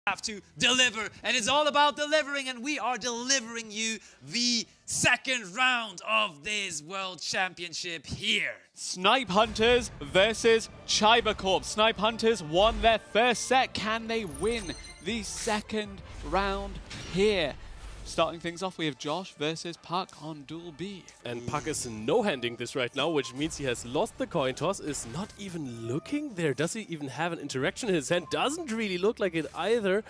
have to deliver, and it's all about delivering, and we are delivering you the second round of this World Championship here. Snipe Hunters versus Chiba Corp. Snipe Hunters won their first set. Can they win the second round here? Starting things off, we have Josh versus Puck on Duel B. And Puck is no-handing this right now, which means he has lost the coin toss, is not even looking there. Does he even have an interaction in his hand? Doesn't really look like it either.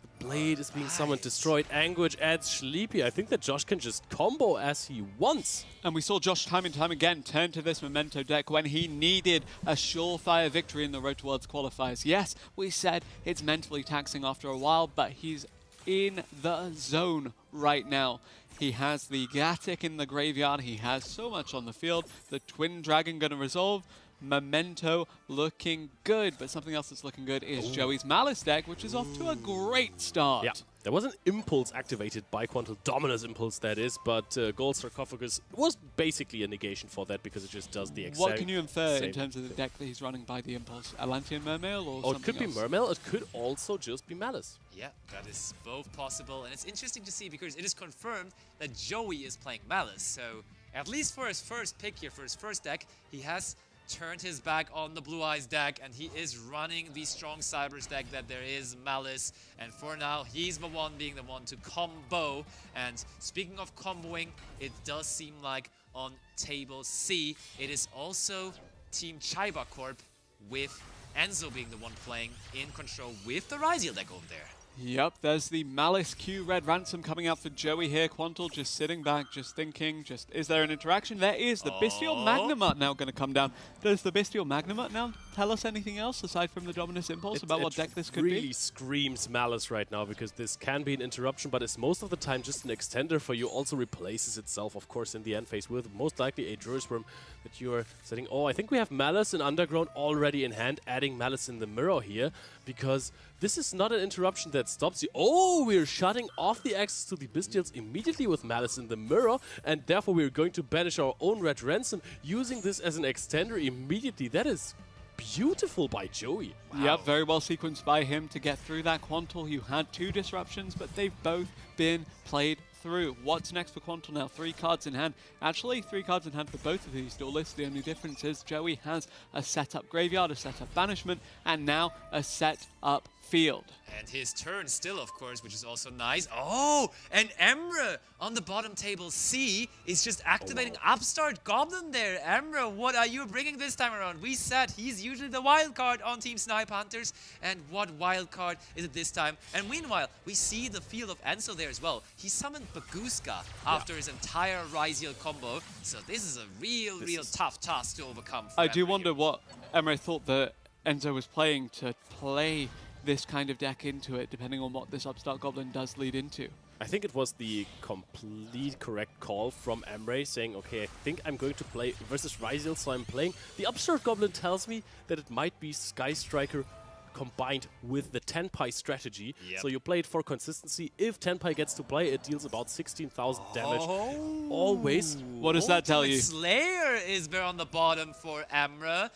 The blade is being summoned, destroyed. Anguage adds Sleepy. I think that Josh can just combo as he wants. And we saw Josh time and time again turn to this Memento deck when he needed a surefire victory in the Road to Worlds qualifiers. Yes, we said it's mentally taxing after a while, but he's in the zone right now. He has the Gatic in the graveyard. He has so much on the field. The Twin Dragon going to resolve. Memento looking good, but something else that's looking good is Joey's Malice deck, which is off to a great start. Yeah, there was an impulse activated by Quantal, Dominus Impulse that is, but Gold Sarcophagus was basically a negation for that because it just does the exact What can you infer same. in terms of the deck that he's running by the Impulse? Atlantean Mermail or Oh, something it could be else? Mermail, it could also just be Malice. Yeah, that is both possible, and it's interesting to see because it is confirmed that Joey is playing Malice, so at least for his first pick here, for his first deck, he has turned his back on the Blue Eyes deck, and he is running the strong Cybers deck that there is Malice, and for now, he's the one being the one to combo. And speaking of comboing, it does seem like on table C, it is also Team Chiba Corp with Enzo being the one playing in control with the Ryziel deck over there. Yep, there's the Malice Q Red Ransom coming out for Joey here. Quantal just sitting back, just thinking, is there an interaction? There is. The Bestial Magnamut now going to come down. Does the Bestial Magnamut now tell us anything else aside from the Dominus Impulse about what deck this could really be? screams Malice right now because this can be an interruption, but it's most of the time just an extender for you. Also replaces itself, of course, in the end phase with most likely a Druid Worm that you are setting. Oh, I think we have Malice and Underground already in hand, adding Malice in the mirror here because this is not an interruption that stops you. Oh, we're shutting off the access to the Bestials immediately with Malice in the mirror, and therefore we're going to banish our own Red Ransom using this as an extender immediately. That is beautiful by Joey. Wow. Yep, very well sequenced by him to get through that. Quantal, you had 2 disruptions, but they've both been played through. What's next for Quantal now? 3 cards in hand. Actually, 3 cards in hand for both of these duelists. The only difference is Joey has a setup graveyard, a setup banishment, and now a setup field. And his turn still, of course, which is also nice. Oh, and Emre on the bottom table C is just activating Upstart Goblin there. Emre, what are you bringing this time around? We said he's usually the wild card on Team Snipe Hunters, and what wild card is it this time? And meanwhile, we see the field of Enzo there as well. He summoned Baguska after his entire Ryziel combo, so this is a real tough task to overcome. I do wonder what Emre thought that Enzo was playing to play this kind of deck into it, depending on what this Upstart Goblin does lead into. I think it was the complete correct call from Emre saying, okay, I think I'm going to play versus Ryziel, so I'm playing. The Upstart Goblin tells me that it might be Sky Striker combined with the Tenpai strategy. Yep. So you play it for consistency. If Tenpai gets to play, it deals about 16,000 damage. Always. What does that tell you? Slayer is there on the bottom for Emre.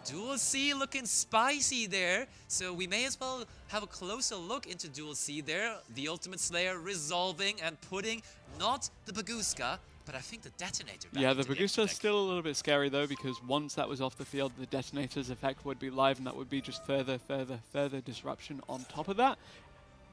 Duel C looking spicy there, so we may as well have a closer look into Duel C there. The Ultimate Slayer resolving and putting not the Baguska, but I think the Detonator back Yeah, the into Baguska is deck. still a little bit scary though, because once that was off the field, the Detonator's effect would be live, and that would be just further disruption on top of that.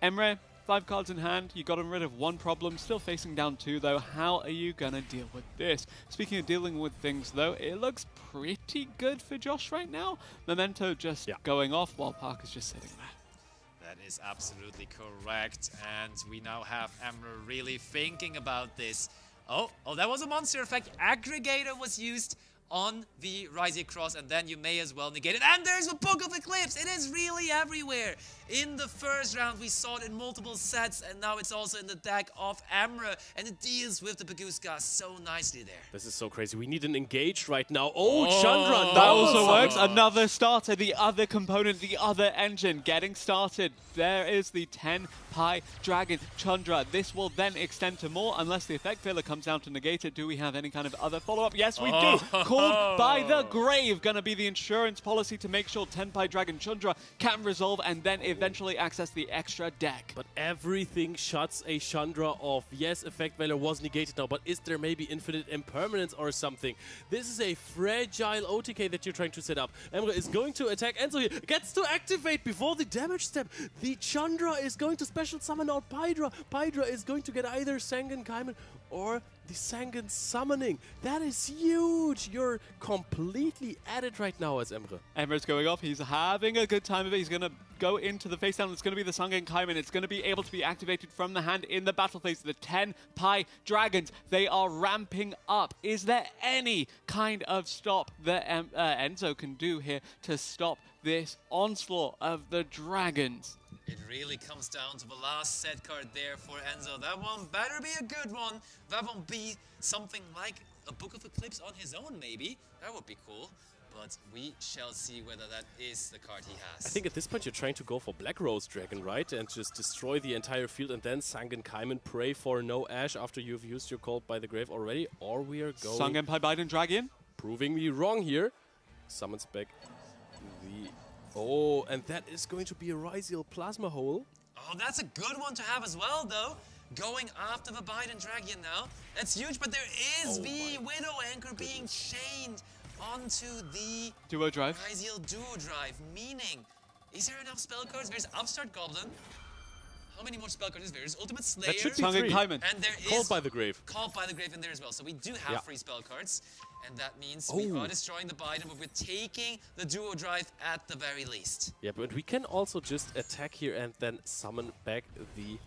Emre, 5 cards in hand, you got rid of 1 problem, still facing down 2 though. How are you gonna deal with this? Speaking of dealing with things though, it looks pretty good for Josh right now. Memento just going off while Parker's just sitting there. That is absolutely correct, and we now have Emre really thinking about this. Oh, that was a monster effect. Aggregator was used on the Ryziel Cross, and then you may as well negate it. And there's a Book of Eclipse! It is really everywhere! In the first round, we saw it in multiple sets, and now it's also in the deck of Emre, and it deals with the Baguska so nicely there. This is so crazy. We need an engage right now. Oh, Chandra! That also works. Another starter, the other component, the other engine getting started. There is the 10 Pi Dragon Chandra. This will then extend to more unless the effect failure comes down to negate it. Do we have any kind of other follow-up? Yes, we do. called by the grave. Gonna be the insurance policy to make sure Tenpai Dragon Chandra can resolve and then eventually access the extra deck. But everything shuts a Chandra off. Yes, Effect Valor was negated now, but is there maybe infinite impermanence or something? This is a fragile OTK that you're trying to set up. Emre is going to attack Enzo here. Gets to activate before the damage step. The Chandra is going to special summon out Pydra. Pydra is going to get either Sangan Kaiman or the Sangan summoning. That is huge. You're completely at it right now as Emre. Emre's going off. He's having a good time of it. He's going to go into the face down. It's going to be the Sangan Kaiman. It's going to be able to be activated from the hand in the battle phase. The Tenpai Dragons, they are ramping up. Is there any kind of stop that Enzo can do here to stop this onslaught of the Dragons? It really comes down to the last set card there for Enzo. That one better be a good one. That won't be something like a Book of Eclipse on his own, maybe. That would be cool. But we shall see whether that is the card he has. I think at this point you're trying to go for Black Rose Dragon, right? And just destroy the entire field and then Sangan Kaiman, pray for no Ash after you've used your Called by the Grave already. Or we are going... Sangan Biden Dragon. Proving me wrong here. Summons back the... Oh, and that is going to be a Ryziel Plasma Hole. Oh, that's a good one to have as well, though. Going after the Biden Dragon now. That's huge, but there is the Widow Anchor being chained onto the Duo Drive. Ryziel Duo Drive, meaning, is there enough spell cards? There's Upstart Goblin. How many more spell cards is there? There's Ultimate Slayer. That should be Sangan 3. Kaiman. And there is Called by the Grave. Called by the Grave in there as well. So we do have free spell cards. And that means we are destroying the Biden, but we're taking the Duo Drive at the very least. Yeah, but we can also just attack here and then summon back the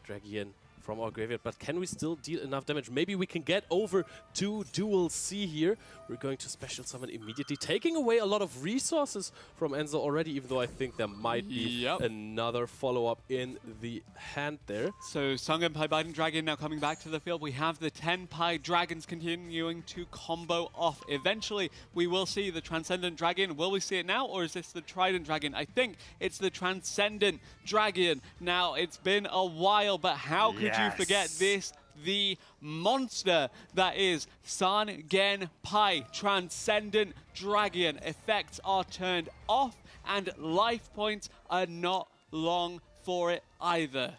Dragian from our graveyard. But can we still deal enough damage? Maybe we can get over to Duel C here. We're going to special summon immediately, taking away a lot of resources from Enzo already, even though I think there might be another follow-up in the hand there. So Sangan Pai Biden Dragon now coming back to the field. We have the Tenpai Dragons continuing to combo off. Eventually, we will see the Transcendent Dragon. Will we see it now, or is this the Trident Dragon? I think it's the Transcendent Dragon. Now, it's been a while, but how could you forget this? The monster that is Sangan Pai Transcendent Dragon. Effects are turned off and life points are not long for it either.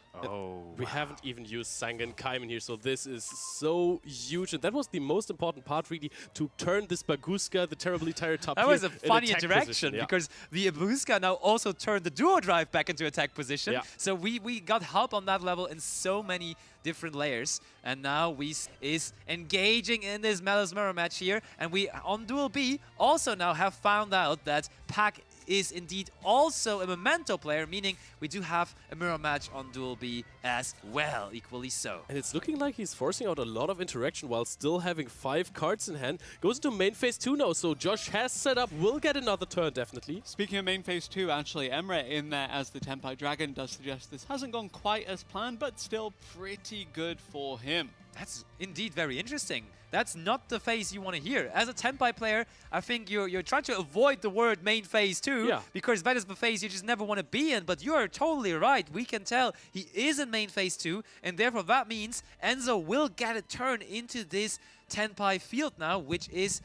We haven't even used Sangan Kaiman here, so this is so huge. And that was the most important part, really, to turn this Baguska, the terribly tired top That tier, was a funny in attack interaction position. because the Ibuska now also turned the Duo Drive back into attack position. So we got help on that level in so many different layers. And now we is engaging in this Malice Mirror match here. And we, on Duel B, also now have found out that Pac is indeed also a Memento player, meaning we do have a mirror match on Duel B as well, equally so. And it's looking like he's forcing out a lot of interaction while still having 5 cards in hand. Goes into main phase 2 now, so Josh has set up, will get another turn, definitely. Speaking of main phase 2, actually, Emre in there as the Tenpai Dragon does suggest this hasn't gone quite as planned, but still pretty good for him. That's indeed very interesting. That's not the phase you want to hear. As a Tenpai player, I think you're trying to avoid the word main phase 2 because that is the phase you just never want to be in, but you are totally right. We can tell he is in main phase 2, and therefore that means Enzo will get a turn into this Tenpai field now, which is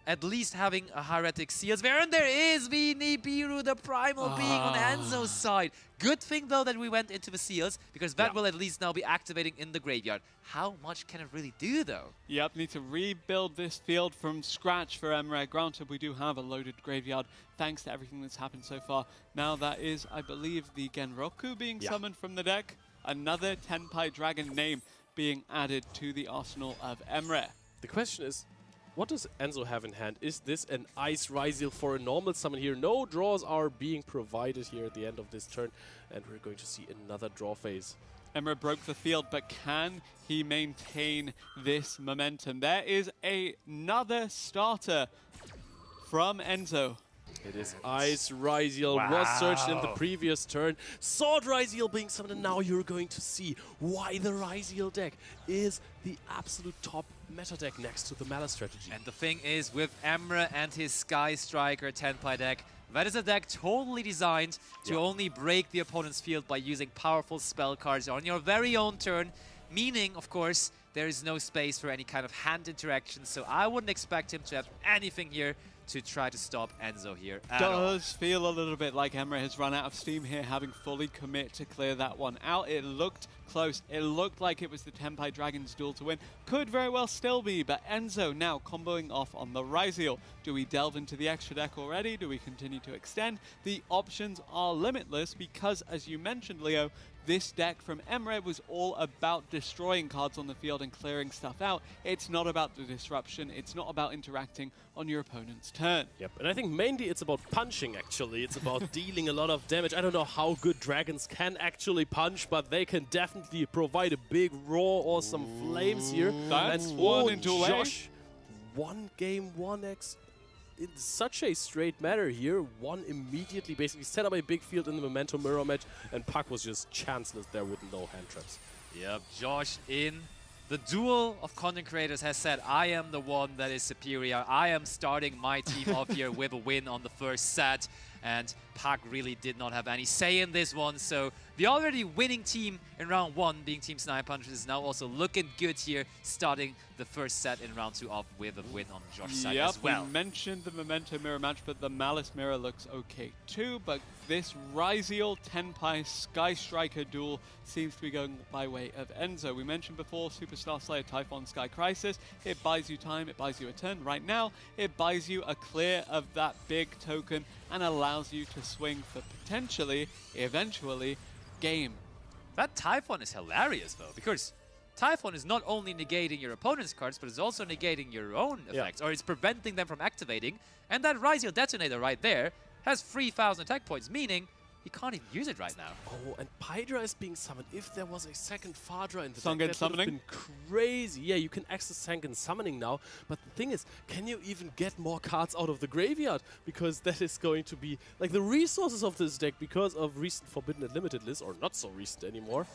at least having a Heretic Seals there. And there is the Nibiru, the Primal being on Enzo's side. Good thing, though, that we went into the Seals, because that will at least now be activating in the graveyard. How much can it really do, though? Yep, need to rebuild this field from scratch for Emre. Granted, we do have a loaded graveyard, thanks to everything that's happened so far. Now that is, I believe, the Genroku being summoned from the deck. Another Tenpai Dragon name being added to the arsenal of Emre. The question is, what does Enzo have in hand? Is this an Ice Ryziel for a normal summon here? No draws are being provided here at the end of this turn, and we're going to see another draw phase. Emre broke the field, but can he maintain this momentum? There is another starter from Enzo. It is Ice Ryziel, was searched in the previous turn. Sword Ryziel being summoned, and now you're going to see why the Ryziel deck is the absolute top meta deck next to the Malice strategy. And the thing is, with Emre and his Sky Striker Tenpai deck, that is a deck totally designed to only break the opponent's field by using powerful spell cards on your very own turn, meaning, of course, there is no space for any kind of hand interaction, so I wouldn't expect him to have anything here to try to stop Enzo here at all. Does feel a little bit like Emre has run out of steam here, having fully commit to clear that one out. It looked close. It looked like it was the Tempai Dragons duel to win. Could very well still be, but Enzo now comboing off on the Ryziel. Do we delve into the extra deck already? Do we continue to extend? The options are limitless because, as you mentioned, Leo, this deck from Emre was all about destroying cards on the field and clearing stuff out. It's not about the disruption. It's not about interacting on your opponent's turn. Yep, and I think mainly it's about punching, actually. It's about dealing a lot of damage. I don't know how good dragons can actually punch, but they can definitely provide a big roar or some flames here. That's And one into a way. Josh, 1 game, 1x. In such a straight manner here, one immediately basically set up a big field in the Memento Mirror match, and Puck was just chanceless there with no hand traps. Yep, Josh in the duel of content creators has said, I am the one that is superior. I am starting my team off here with a win on the first set. And Puck really did not have any say in this one. So the already winning team in round 1, being Team Snipe Punchers, is now also looking good here, starting the first set in round 2 off with a win on Josh's side as well. We mentioned the Memento Mirror match, but the Malice Mirror looks okay too. But this Ryziel Tenpai Sky Striker duel seems to be going by way of Enzo. We mentioned before Superstar Slayer Typhon Sky Crisis. It buys you time, it buys you a turn. Right now, it buys you a clear of that big token and allows you to swing for potentially, eventually, game. That Typhon is hilarious though, because Typhon is not only negating your opponent's cards, but it's also negating your own effects, or it's preventing them from activating. And that Ryziel Detonator right there has 3,000 attack points, meaning he can't even use it right now. Oh, and Pydra is being summoned. If there was a second Fadra in the Sangen deck, that would have summoning? been crazy. Yeah, you can access Sangen summoning now, but the thing is, can you even get more cards out of the graveyard? Because that is going to be, like, the resources of this deck, because of recent Forbidden and Limited lists, or not so recent anymore,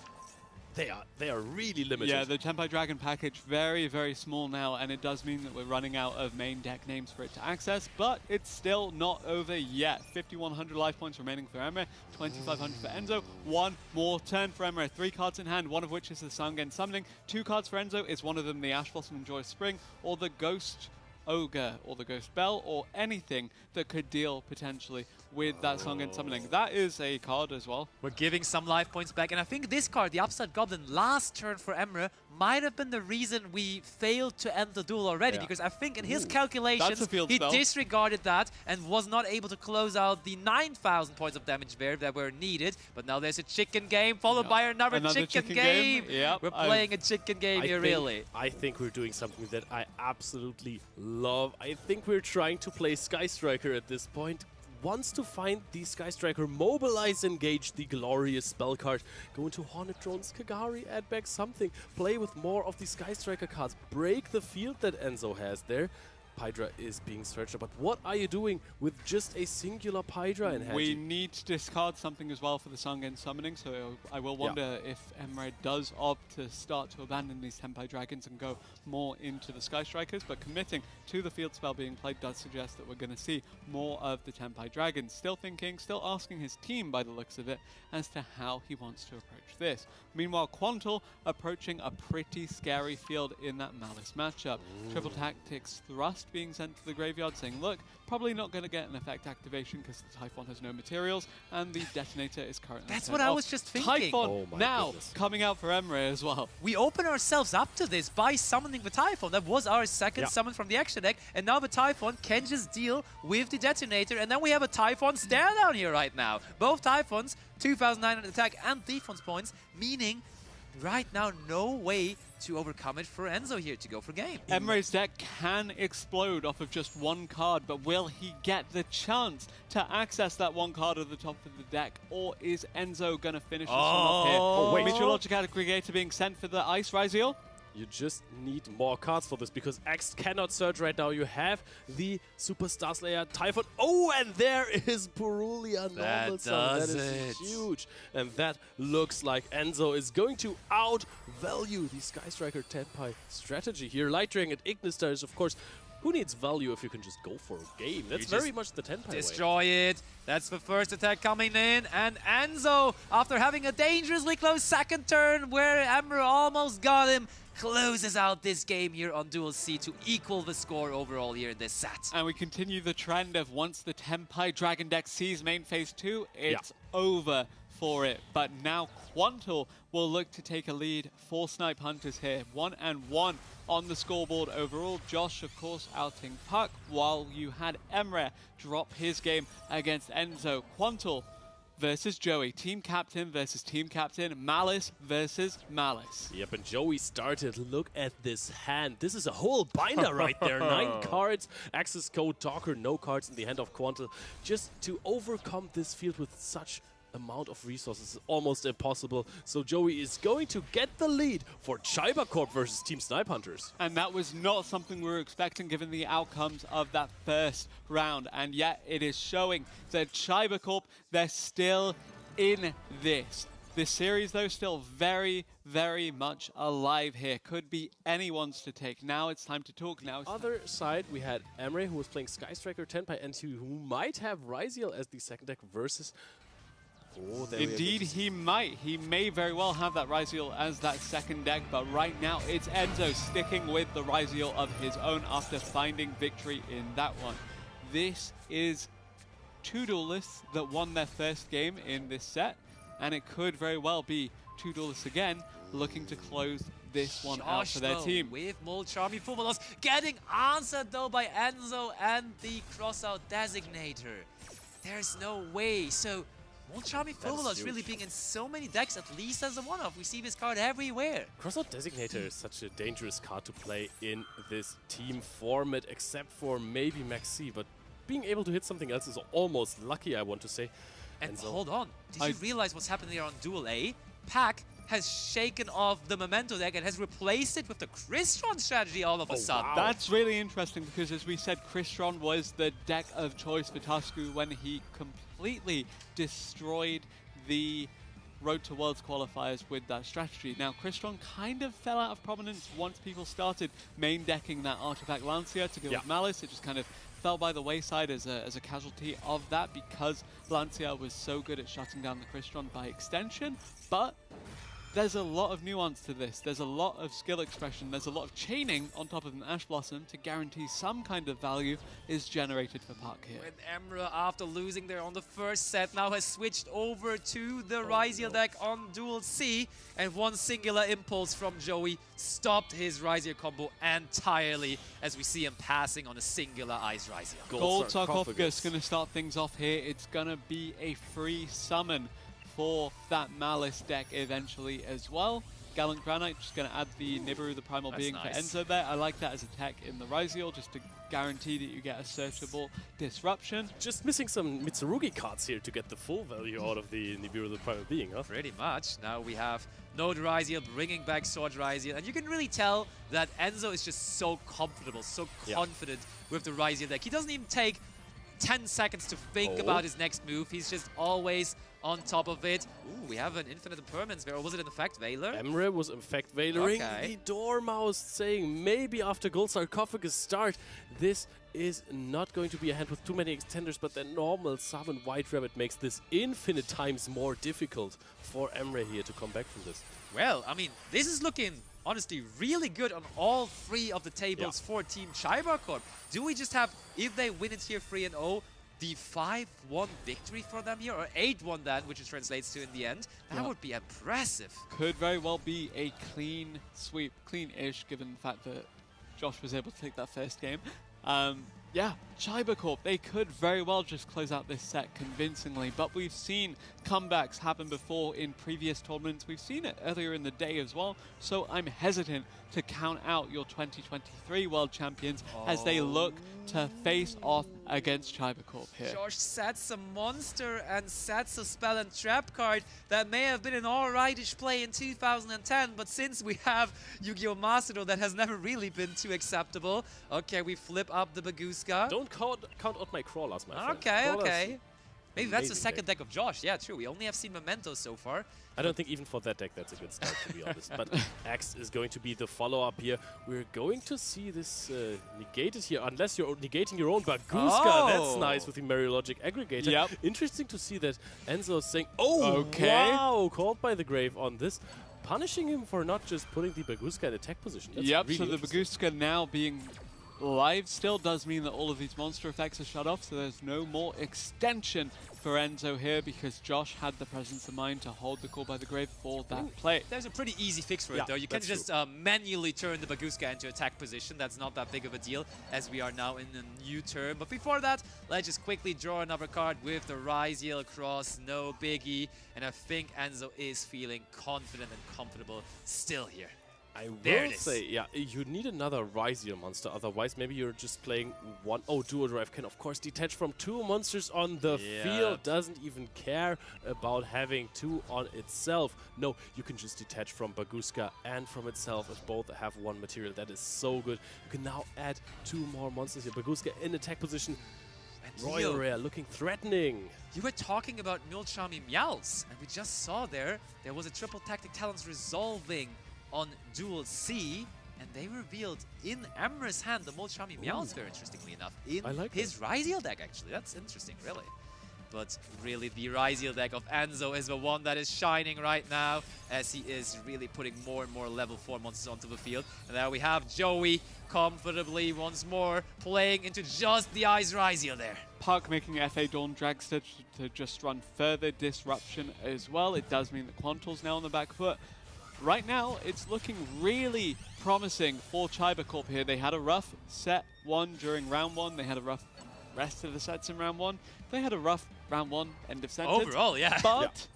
they are really limited. Yeah, the Tempai Dragon package very, very small now, and it does mean that we're running out of main deck names for it to access, but it's still not over yet. 5,100 life points remaining for Emre, 2,500 for Enzo. One more turn for Emre. 3 cards in hand, one of which is the Sangen Summoning. 2 cards for Enzo. Is one of them the Ash Blossom and Joyous Spring, or the Ghost Ogre, or the Ghost Bell, or anything that could deal potentially with that Sangen Summoning. That is a card as well. We're giving some life points back, and I think this card, the Upside Goblin, last turn for Emre, might have been the reason we failed to end the duel already, because I think in his calculations, he disregarded that and was not able to close out the 9,000 points of damage there that were needed. But now there's a chicken game, followed by another chicken game. Yep, we're playing a chicken game here, really. I think we're doing something that I absolutely love. I think we're trying to play Sky Striker at this point. Wants to find the Sky Striker, mobilize, engage the glorious spell card, go into Hornet Drones, Kagari, add back something, play with more of the Sky Striker cards, break the field that Enzo has there. Pydra is being stretched up, but what are you doing with just a singular Pydra in hand? We need to discard something as well for the Sangen Summoning, so I will wonder if Emre does opt to start to abandon these Tempai Dragons and go more into the Sky Strikers, but committing to the field spell being played does suggest that we're going to see more of the Tempai Dragons. Still thinking, still asking his team by the looks of it as to how he wants to approach this. Meanwhile, Quantal approaching a pretty scary field in that Malice matchup. Triple Tactics Thrust being sent to the graveyard, saying, look, probably not going to get an effect activation because the Typhon has no materials, and the Detonator is currently That's what I was just thinking. Typhon now coming out for Emre as well. We open ourselves up to this by summoning the Typhon. That was our second summon from the extra deck, and now the Typhon can just deal with the Detonator, and then we have a Typhon stare down here right now. Both Typhons, 2,900 attack and defense points, meaning right now no way to overcome it for Enzo here to go for game. Emre's deck can explode off of just one card, but will he get the chance to access that one card at the top of the deck, or is Enzo going to finish this one off here? Oh, wait. Meteorologic Aggregator being sent for the Ice Ryziel. You just need more cards for this, because X cannot search right now. You have the Superstar Slayer Typhon. Oh, and there is Purulia Normal Summon. That is huge. And that looks like Enzo is going to outvalue the Sky Striker Tenpai strategy here. Light Dragon and Ignis Star is, of course, who needs value if you can just go for a game? That's very much the Tenpai way. Destroy it. That's the first attack coming in. And Enzo, after having a dangerously close second turn where Emre almost got him, closes out this game here on Duel C to equal the score overall here in this set. And we continue the trend of once the Tenpai Dragon deck sees main phase 2, it's over for it. But now Quantal will look to take a lead for Snipe Hunters here. 1-1 on the scoreboard overall. Josh, of course, outing Puck, while you had Emre drop his game against Enzo. Quantal versus Joey. Team captain versus team captain. Malice versus Malice. Yep, and Joey started. Look at this hand. This is a whole binder right there. 9 cards. Access code Talker, no cards in the hand of Quantal. Just to overcome this field with such amount of resources is almost impossible. So Joey is going to get the lead for Chiba Corp versus Team Snipe Hunters. And that was not something we were expecting given the outcomes of that first round. And yet it is showing that Chiba Corp, they're still in this. This series, though, still very, very much alive here. Could be anyone's to take. Now it's time to talk. Now it's Other side, we had Emre, who was playing Sky Striker Tenpai, and who might have Ryziel as the second deck versus... Oh, there Indeed, he might. He may very well have that Ryziel as that second deck, but right now it's Enzo sticking with the Ryziel of his own after finding victory in that one. This is 2 duelists that won their first game in this set, and it could very well be 2 duelists again looking to close this one out for their team. With Molcharmi Fumalos getting answered though by Enzo and the crossout designator. There's no way. So Molcharmi Fumalos really being in so many decks, at least as a one-off. We see this card everywhere. Crossout Designator is such a dangerous card to play in this team format, except for maybe Maxi, but being able to hit something else is almost lucky, I want to say. And hold on, did you realize what's happening there on Duel A? Pack has shaken off the Memento deck and has replaced it with the Crystron strategy all of a sudden. Wow. That's really interesting because, as we said, Crystron was the deck of choice for Tasku when he completely destroyed the Road to Worlds qualifiers with that strategy. Now, Crystron kind of fell out of prominence once people started main decking that Artifact Lancia to go with Malice. It just kind of fell by the wayside as a casualty of that because Lancia was so good at shutting down the Crystron by extension. But there's a lot of nuance to this. There's a lot of skill expression. There's a lot of chaining on top of an Ash Blossom to guarantee some kind of value is generated for Puck here. When Emre, after losing there on the first set, now has switched over to the Ryziel deck on Duel C, and one singular impulse from Joey stopped his Ryziel combo entirely as we see him passing on a singular Ice Ryziel. Gold Sarcophagus going to start things off here. It's going to be a free summon for that Malice deck eventually as well. Gallant Granite just going to add the Nibiru, the Primal Being for Enzo there. I like that as a tech in the Ryziel just to guarantee that you get a searchable disruption. Just missing some Mitsurugi cards here to get the full value out of the Nibiru, the Primal Being, huh? Pretty much. Now we have Node Ryziel bringing back Sword Ryziel, and you can really tell that Enzo is just so comfortable, so confident with the Ryziel deck. He doesn't even take 10 seconds to think about his next move. He's just always on top of it. Ooh, we have an Infinite Impermanence there. Or was it an Effect Veiler? Emre was Effect Veilering. The Dormouse saying maybe after Gold Sarcophagus start, this is not going to be a hand with too many extenders, but the normal summon White Rabbit makes this infinite times more difficult for Emre here to come back from this. Well, I mean, this is looking honestly really good on all 3 of the tables for Team Chiba Corp. Do we just have, if they win it here 3-0, the 5-1 victory for them here, or 8-1 then, which it translates to in the end? That would be impressive. Could very well be a clean sweep, clean-ish, given the fact that Josh was able to take that first game. Yeah, Chiba Corp, they could very well just close out this set convincingly, but we've seen comebacks happen before in previous tournaments. We've seen it earlier in the day as well, so I'm hesitant to count out your 2023 World Champions as they look to face off against Chiba Corp here. Josh sets a monster and sets a spell and trap card that may have been an alrightish play in 2010, but since we have Yu-Gi-Oh! Master that has never really been too acceptable. Okay, we flip up the Baguska. Don't count out my crawlers, my friend. Okay, Crawlers. okay. Maybe that's the Amazing second deck. deck of Josh. Yeah, true. We only have seen Mementos so far. I don't think even for that deck that's a good start, to be honest. But Axe is going to be the follow-up here. We're going to see this negated here, unless you're negating your own Baguska. Oh. That's nice with the Mariologic Aggregator. Yep. Interesting to see that Enzo is saying, oh, Okay. wow, called by the grave on this. Punishing him for not just putting the Baguska in attack position. That's Yep, really so the interesting. Baguska now being live still does mean that all of these monster effects are shut off, so there's no more extension for Enzo here because Josh had the presence of mind to hold the Call by the Grave for that play. There's a pretty easy fix for Yeah, it, though. You can that's just manually turn the Baguska into attack position. That's not that big of a deal, as we are now in a new turn. But before that, let's just quickly draw another card with the Ryziel across. No biggie. And I think Enzo is feeling confident and comfortable still here. I There will it is. say, yeah, you need another Ryziel monster, otherwise maybe you're just playing one. Oh, Dual Drive can of course detach from 2 monsters on the field, doesn't even care about having 2 on itself. No, you can just detach from Baguska and from itself if both have 1 material. That is so good. You can now add 2 more monsters here. Baguska in attack position. And Royal Leo, Rare looking threatening. you were talking about Milchami Meowls, and we just saw there was a triple tactic talents resolving on Duel C, and they revealed in Amra's hand the Molchami Meowls, very interestingly enough, in I like his Ryziel deck, actually. That's interesting, really. But really, the Ryziel deck of Enzo is the one that is shining right now, as he is really putting more and more level 4 monsters onto the field. And there we have Joey comfortably once more playing into just the Ice Ryziel there. Puck making FA Dawn Dragster to just run further disruption as well. It does mean that Quantal's now on the back foot. Right now, it's looking really promising for Chiba Corp here. They had a rough set 1 during round 1. They had a rough rest of the sets in round 1. They had a rough round 1 end of sentence. Overall, yeah. But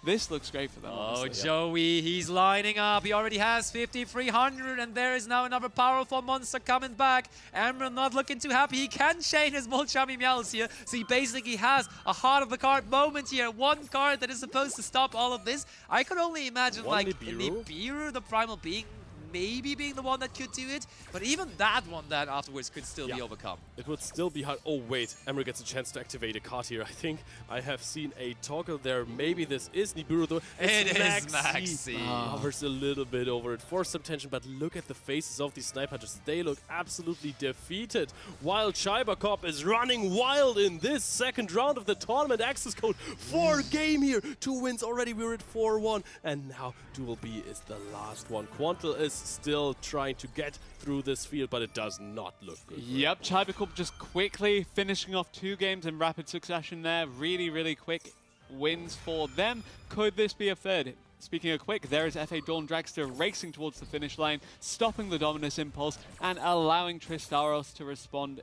this looks great for them. Oh, honestly. Joey, he's lining up. He already has 5,300, and there is now another powerful monster coming back. Amra not looking too happy. He can chain his Molchami Meowls here, so he basically has a heart of the card moment here. 1 card that is supposed to stop all of this. I could only imagine, One like, Nibiru, the Primal Being, maybe being the one that could do it, but even that one then afterwards could still be overcome. It would still be hard. Oh, wait. Emre gets a chance to activate a card here. I think I have seen a toggle there. Maybe this is Nibiru, though. It is Maxi. Hovers a little bit over it for some tension, but look at the faces of these Snipe Hunters. They look absolutely defeated. While Chiba Corp is running wild in this second round of the tournament access code. 4 game here. 2 wins already. We're at 4-1. And now Duel B is the last one. Quantal is still trying to get through this field, but it does not look good. Yep, Chiba Corp just quickly finishing off 2 games in rapid succession there. Really, really quick wins for them. Could this be a third? Speaking of quick, there is FA Dawn Dragster racing towards the finish line, stopping the Dominus Impulse and allowing Tristaros to respond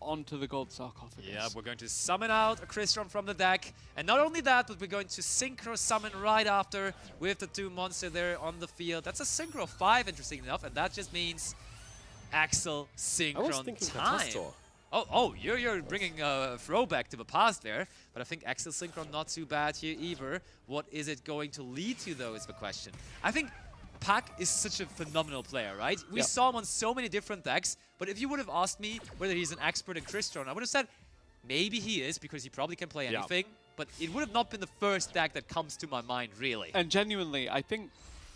onto the gold sarcophagus. Yeah, we're going to summon out a Crystron from the deck. And not only that, but we're going to Synchro summon right after with the 2 monsters there on the field. That's a Synchro 5, interesting enough, and that just means Axel Synchron I was thinking time. Catastro. Oh, you're bringing a throwback to the past there, but I think Axel Synchron not too bad here either. What is it going to lead to, though, is the question. I think Pak is such a phenomenal player, right? We saw him on so many different decks, but if you would have asked me whether he's an expert in Crystron, I would have said maybe he is, because he probably can play anything, but it would have not been the first deck that comes to my mind, really. And genuinely, I think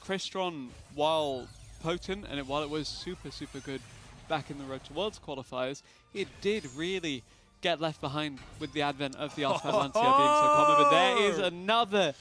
Crystron, while potent and while it was super, super good back in the Road to Worlds qualifiers, it did really get left behind with the advent of the Artifact Lancia being so common. But there is another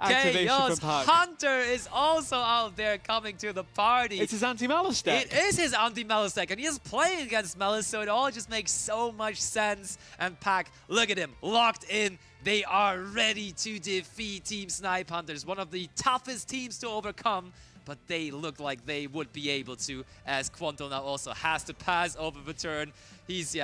activation Chaos from Park. Hunter is also out there coming to the party. It's his anti-Malice deck. It is his anti-Malice deck, and he is playing against Malice, so it all just makes so much sense. And Pack, look at him, locked in. They are ready to defeat Team Snipe Hunters, one of the toughest teams to overcome, but they look like they would be able to, as Quanto now also has to pass over the turn. He's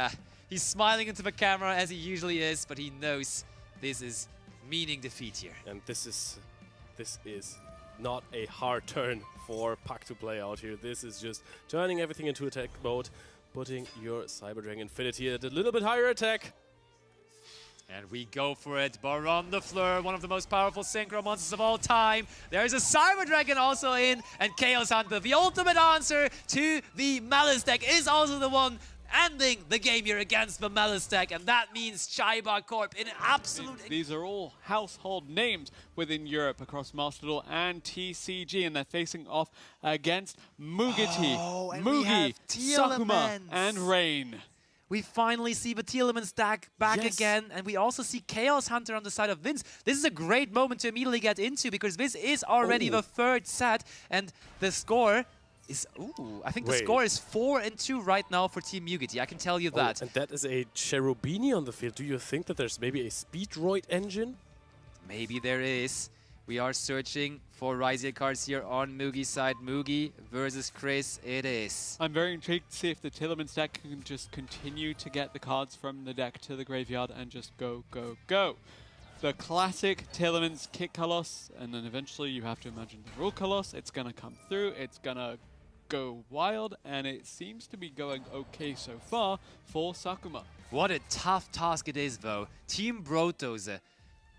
smiling into the camera as he usually is, but he knows this is meaning defeat here. And this is not a hard turn for Puck to play out here. This is just turning everything into attack mode, putting your Cyber Dragon Infinity at a little bit higher attack. And we go for it. Baron the Fleur, one of the most powerful Synchro monsters of all time. There's a Cyber Dragon also in, and Chaos Hunter, the ultimate answer to the Malice deck, is also the one ending the game here against the Malice deck, and that means Chiba Corp in absolute... These are all household names within Europe across Master Duel and TCG, and they're facing off against Mugiti, Oh, and we have Mugi, Sakuma, Telemans. and Rain. We finally see the Telemans deck back again, and we also see Chaos Hunter on the side of Vince. This is a great moment to immediately get into, because this is already the third set, and the score is... Ooh, I think the score is 4-2 right now for Team Mugiti. I can tell you that. And that is a Cherubini on the field. Do you think that there's maybe a Speedroid engine? Maybe there is. We are searching for Ryzier cards here on Mugi's side. Mugi versus Chris, it is. I'm very intrigued to see if the Tillemans deck can just continue to get the cards from the deck to the graveyard and just go, go, go. The classic Tillemans kick Colossus, and then eventually you have to imagine the rule Colossus. It's going to come through, it's going to go wild, and it seems to be going okay so far for Sakuma. What a tough task it is, though. Team Brotos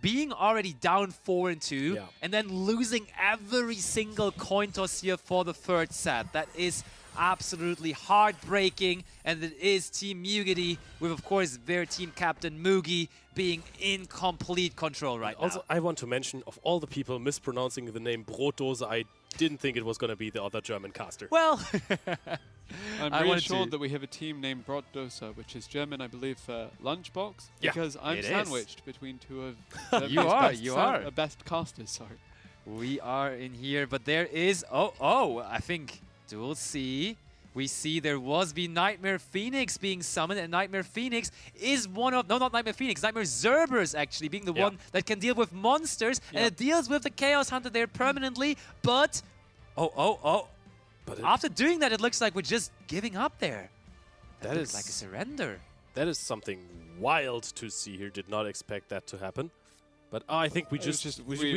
being already down 4-2 and then losing every single coin toss here for the third set. That is absolutely heartbreaking, and it is Team Mugiti with, of course, their team captain Mugi being in complete control right now. Also, I want to mention, of all the people mispronouncing the name Brotdose, I didn't think it was going to be the other German caster. Well, I'm reassured that we have a team named Brotdose, which is German, I believe, for lunchbox, because I'm sandwiched between two of the best casters. Sorry. We are in here, but there is... I think Duel C. We see there was the Nightmare Phoenix being summoned, and Nightmare Phoenix is one of... No, not Nightmare Phoenix. Nightmare Zerberus, actually, being the one that can deal with monsters, and it deals with the Chaos Hunter there permanently, but... But after doing that, it looks like we're just giving up there. That looks like a surrender. That is something wild to see here. Did not expect that to happen. But I think we just quit the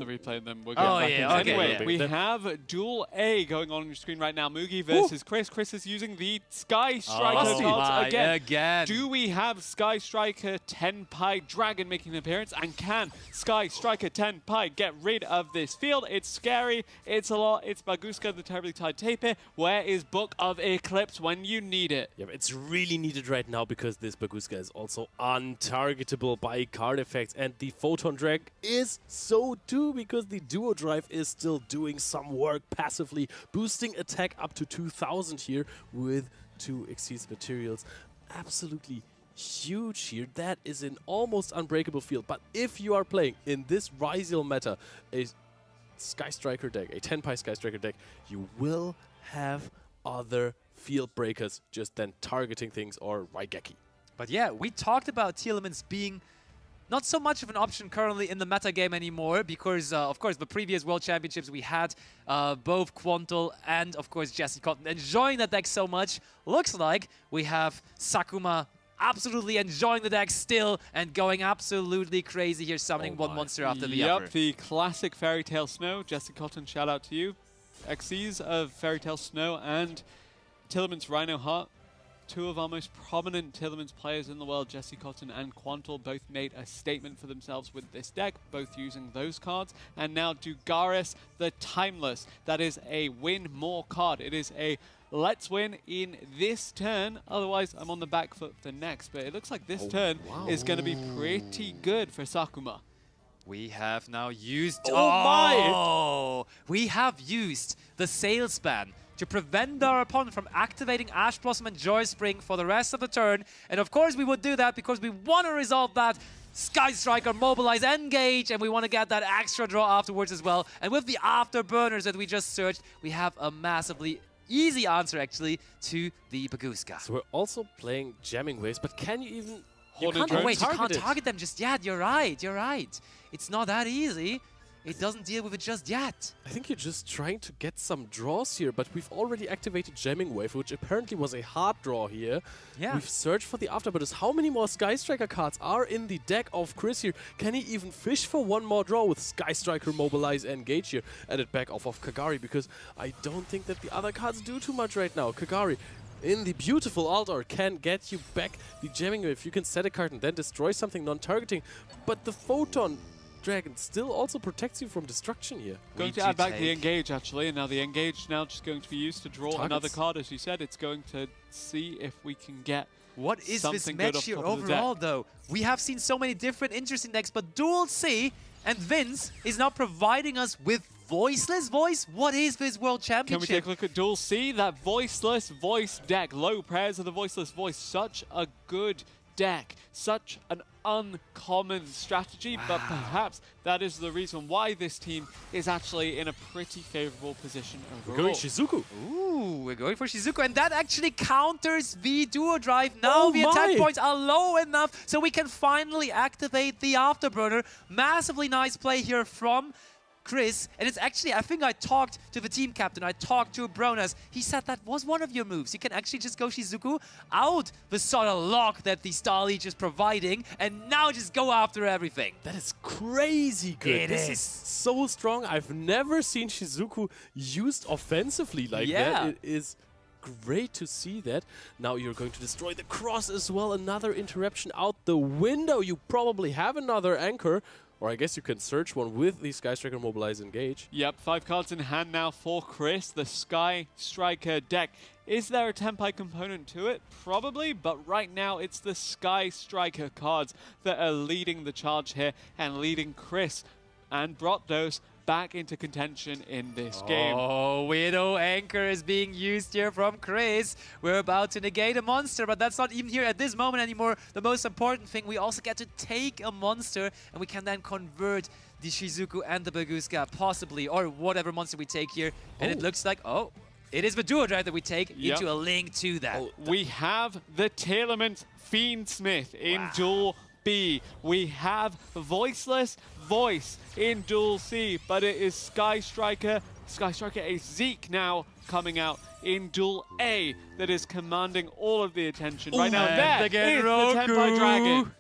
replay and then we'll get back Anyway, we have Duel A going on your screen right now. Mugi versus Chris. Chris is using the Sky Striker cards again. Do we have Sky Striker Tenpai Dragon making an appearance? And can Sky Striker Tenpai get rid of this field? It's scary. It's a lot. It's Baguska, the Terribly Tied Tapir. Where is Book of Eclipse when you need it? Yeah, it's really needed right now because this Baguska is also untargetable by card effects, and the Photon Drag is so too, because the Duo Drive is still doing some work passively, boosting attack up to 2000 here with 2 Xyz materials. Absolutely huge here. That is an almost unbreakable field. But if you are playing in this Ryziel meta a Sky Striker deck, a Tenpai Sky Striker deck, you will have other field breakers just then targeting things or Raigeki. But yeah, we talked about Telemans being not so much of an option currently in the meta game anymore, because, of course, the previous World Championships we had both Quantal and, of course, Jesse Cotton enjoying that deck so much. Looks like we have Sakuma absolutely enjoying the deck still and going absolutely crazy here, summoning one monster after the other. Yep, the classic Fairy Tale Snow. Jesse Cotton, shout out to you. Xyz of Fairy Tale Snow and Tillemans Rhino Heart. 2 of our most prominent Tillemans players in the world, Jesse Cotton and Quantal, both made a statement for themselves with this deck, both using those cards. And now Dugaris, the Timeless. That is a win more card. It is a let's win in this turn, otherwise I'm on the back foot for next. But it looks like this turn is going to be pretty good for Sakuma. We have now used... We have used the Sales Ban to prevent our opponent from activating Ash Blossom and Joy Spring for the rest of the turn. And of course we would do that because we want to resolve that Sky Striker, Mobilize, Engage, and we want to get that extra draw afterwards as well. And with the Afterburners that we just searched, we have a massively easy answer actually to the Baguska. So we're also playing Jamming Waves, but can you even... You can't target them just yet. You're right. It's not that easy. It doesn't deal with it just yet. I think you're just trying to get some draws here, but we've already activated Jamming Wave, which apparently was a hard draw here. Yeah. We've searched for the Afterburners. How many more Sky Striker cards are in the deck of Chris here? Can he even fish for one more draw with Sky Striker, Mobilize, Engage here? Added back off of Kagari, because I don't think that the other cards do too much right now. Kagari, in the beautiful Altar, can get you back the Jamming Wave. You can set a card and then destroy something non-targeting, but the Photon Dragon still also protects you from destruction here. Going to add back the Engage, actually, and now the Engage now just going to be used to draw another card. As you said, it's going to Let's see if we can get What is this something good match off here top of the deck. overall, though? We have seen so many different interesting decks, but Duel C and Vince is now providing us with Voiceless Voice. What is this World Can we Championship? take a look at Duel C? That Voiceless Voice deck. Low prayers of the Voiceless Voice. Such a good deck. Such an uncommon strategy, but perhaps that is the reason why this team is actually in a pretty favorable position overall. Going Shizuku. Ooh, we're going for Shizuku, and that actually counters the Duo Drive. Now Oh the attack my. points are low enough so we can finally activate the Afterburner. Massively nice play here from Chris, and it's actually, I think I talked to the team captain, I talked to Bronas. He said that was one of your moves. You can actually just go Shizuku out the sort of lock that the Star Leech is providing, and now just go after everything. That is crazy good. It This is. so strong. I've never seen Shizuku used offensively like Yeah. that. It is great to see that. Now you're going to destroy the cross as well. Another interruption out the window. You probably have another anchor. Or I guess you can search one with the Sky Striker Mobilize Engage. Yep, 5 cards in hand now for Chris, the Sky Striker deck. Is there a Tempai component to it? Probably, but right now it's the Sky Striker cards that are leading the charge here and leading Chris and Brotdos back into contention in this game. Oh, Widow Anchor is being used here from Chris. We're about to negate a monster, but that's not even here at this moment anymore. The most important thing, we also get to take a monster, and we can then convert the Shizuku and the Baguska, possibly, or whatever monster we take here. And it looks like, oh, it is the Duo Drive that we take Yep. into a link to that. We have the Telements Fiendsmith in Wow. Duel B. We have Voiceless Voice in Duel C, but it is Sky Striker a Zeke now coming out in Duel A that is commanding all of the attention right now. And There again, is the Tempai Roku. Dragon.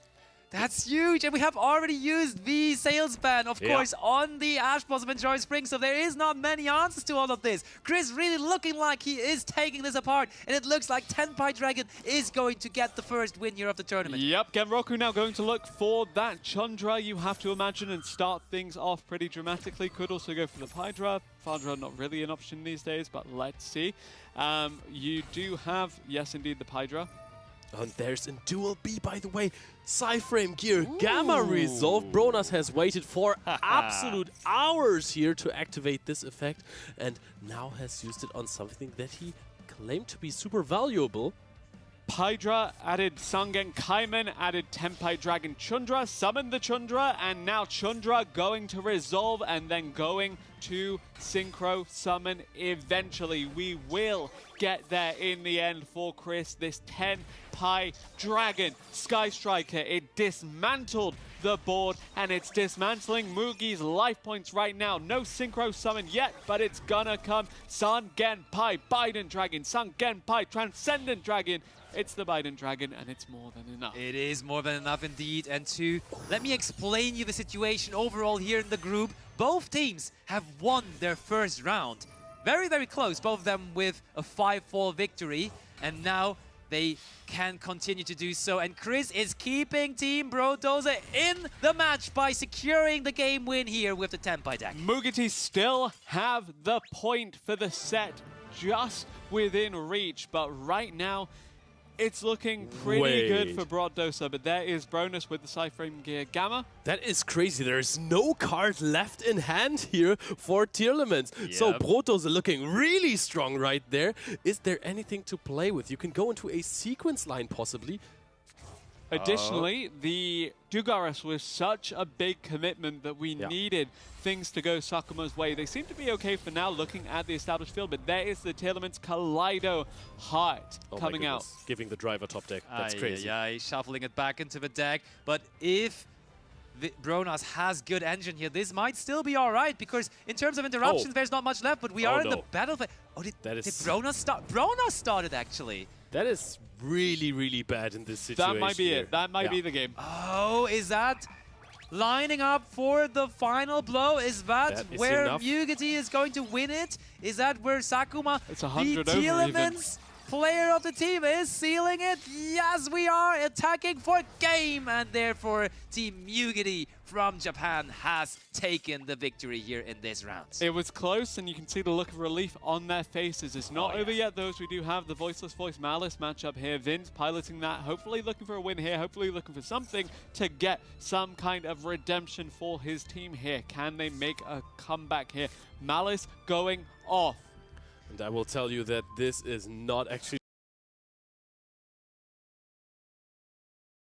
That's huge, and we have already used the sales ban, of course, on the AIRPODS of Enjoy Spring, so there is not many answers to all of this. Chris really looking like he is taking this apart, and it looks like Tenpai Dragon is going to get the first win here of the tournament. Yep, Genroku now going to look for that Chandra, you have to imagine, and start things off pretty dramatically. Could also go for the Pydra. Pydra not really an option these days, but let's see. You do have, yes indeed, the Pydra. And there's in Duel B, by the way, Psyframe Gear Gamma Resolve. Bronas has waited for absolute hours here to activate this effect and now has used it on something that he claimed to be super valuable. Pydra added Sangen Kaiman, added Tempai Dragon Chundra, summoned the Chundra, and now Chundra going to resolve and then going to Synchro Summon eventually. We will get there in the end for Chris. This Tenpai Dragon Sky Striker, it dismantled the board and it's dismantling Mugi's life points right now. No Synchro Summon yet, but it's gonna come. Sangenpai Biden Dragon, Sangenpai Transcendent Dragon. It's the Biden Dragon, and it's more than enough. It is more than enough indeed. And let me explain you the situation overall here in the group. Both teams have won their first round. Very, very close, both of them with a 5-4 victory. And now they can continue to do so. And Chris is keeping Team Brodoza in the match by securing the game win here with the Tenpai deck. Mugiti still have the point for the set just within reach, but right now, it's looking pretty good for Brotdosa, but there is Bronus with the Psyframe Gear Gamma. That is crazy. There is no card left in hand here for Tearlaments. So Brotos are looking really strong right there. Is there anything to play with? You can go into a sequence line possibly. Additionally, the Dugaris was such a big commitment that we needed things to go Sakuma's way. They seem to be okay for now looking at the established field, but there is the Tearlaments Kaleido Heart coming out. Giving the driver top deck. That's crazy. Yeah, shuffling it back into the deck. But if Bronas has good engine here, this might still be all right, because in terms of interruptions, there's not much left, but we are in the battlefield. Oh, did Bronas start? Bronas started, actually. That is really, really bad in this situation. That might be it. That might be the game. Oh, is that lining up for the final blow? Is that where Mugiti is going to win it? Is that where Sakuma, it's 100 the over Tearlaments, player of the team is sealing it. Yes, we are attacking for game, and therefore Team Mugity from Japan has taken the victory here in this round. It was close, and you can see the look of relief on their faces. It's not over yet, though, as we do have the Voiceless Voice Malice matchup here. Vince piloting that, hopefully looking for a win here, hopefully looking for something to get some kind of redemption for his team here. Can they make a comeback here? Malice going off. And I will tell you that this is not actually